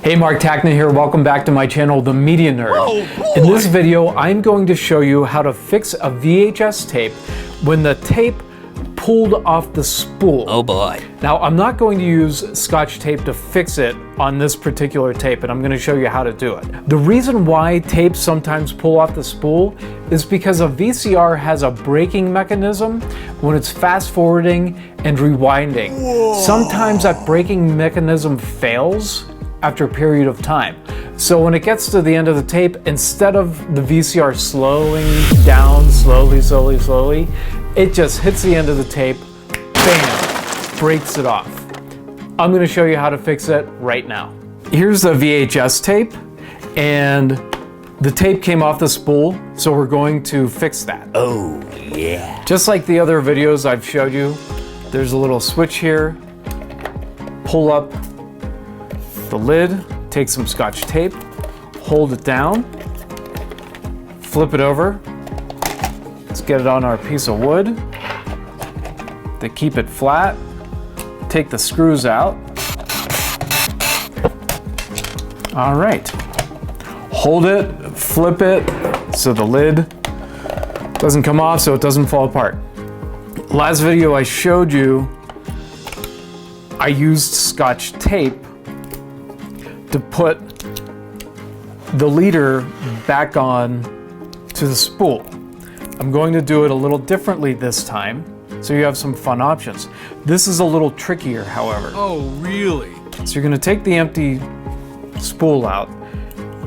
Hey, Mark Tackner here. Welcome back to my channel, The Media Nerd. Oh, in this video, I'm going to show you how to fix a VHS tape when the tape pulled off the spool. Oh boy. Now, I'm not going to use Scotch tape to fix it on this particular tape, and I'm going to show you how to do it. The reason why tapes sometimes pull off the spool is because a VCR has a braking mechanism when it's fast forwarding and rewinding. Whoa. Sometimes that braking mechanism fails after a period of time. So when it gets to the end of the tape, instead of the VCR slowing down slowly, it just hits the end of the tape, bam, breaks it off. I'm gonna show you how to fix it right now. Here's the VHS tape, and the tape came off the spool, so we're going to fix that. Oh, yeah. Just like the other videos I've showed you, there's a little switch here. Pull up the lid, take some Scotch tape, hold it down, flip it over. Let's get it on our piece of wood. To keep it flat, take the screws out. All right. Hold it, flip it, so the lid doesn't come off, so it doesn't fall apart. Last video I showed you, I used Scotch tape to put the leader back on to the spool. I'm going to do it a little differently this time, so you have some fun options. This is a little trickier, however. Oh, really? So you're gonna take the empty spool out,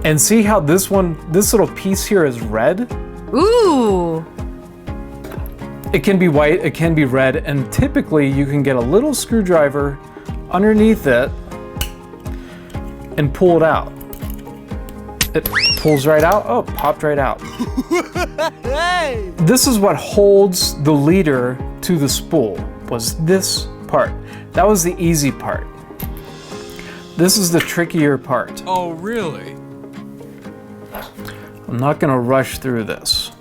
and see how this little piece here is red? Ooh! It can be white, it can be red, and typically you can get a little screwdriver underneath it and pull it out. It pulls right out. Oh, popped right out. Hey! This is what holds the leader to the spool, was this part. That was the easy part. This is the trickier part. Oh, really? I'm not gonna rush through this.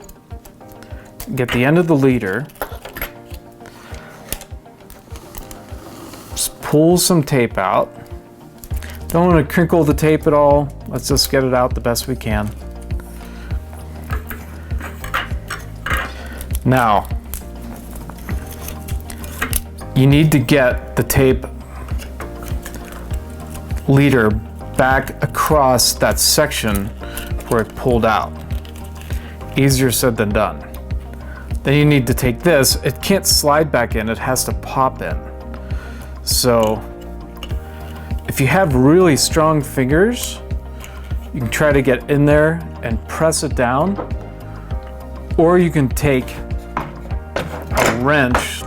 Get the end of the leader. Just pull some tape out. Don't want to crinkle the tape at all. Let's just get it out the best we can. Now, you need to get the tape leader back across that section where it pulled out. Easier said than done. Then you need to take this. It can't slide back in, it has to pop in. So, if you have really strong fingers, you can try to get in there and press it down, or you can take a wrench,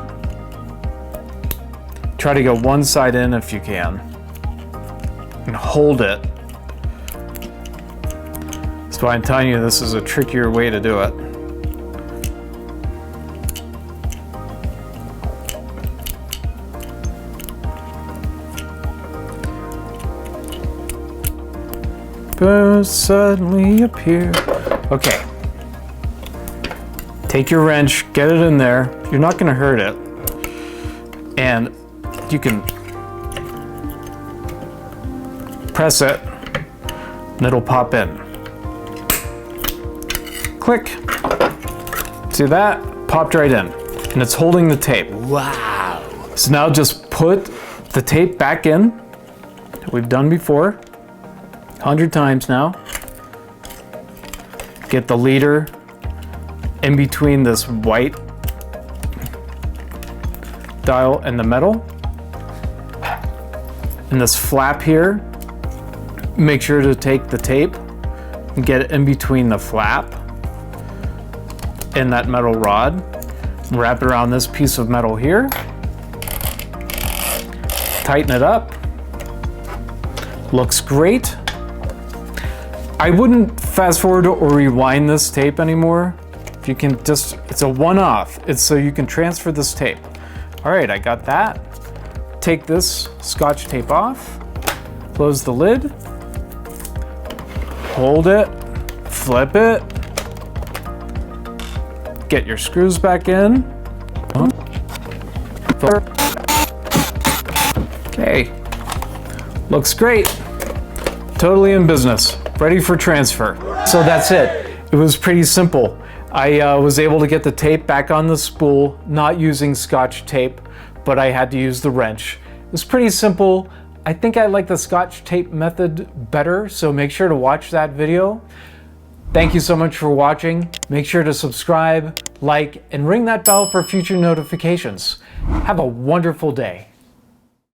try to get one side in if you can, and hold it. So I'm telling you, this is a trickier way to do it. Birds suddenly appear. Okay. Take your wrench, get it in there. You're not gonna hurt it. And you can press it, and it'll pop in. Click. See that? Popped right in. And it's holding the tape. Wow. So now just put the tape back in, that we've done before. 100 times now. Get the leader in between this white dial and the metal. And this flap here, make sure to take the tape and get it in between the flap and that metal rod. Wrap it around this piece of metal here. Tighten it up. Looks great. I wouldn't fast forward or rewind this tape anymore. If you can just, it's a one-off. It's so you can transfer this tape. All right, I got that. Take this Scotch tape off, close the lid, hold it, flip it, get your screws back in. Okay, looks great. totally in business, ready for transfer. So that's it. It was pretty simple. I was able to get the tape back on the spool, not using Scotch tape, but I had to use the wrench. It was pretty simple. I think I like the Scotch tape method better, so make sure to watch that video. Thank you so much for watching. Make sure to subscribe, like, and ring that bell for future notifications. Have a wonderful day.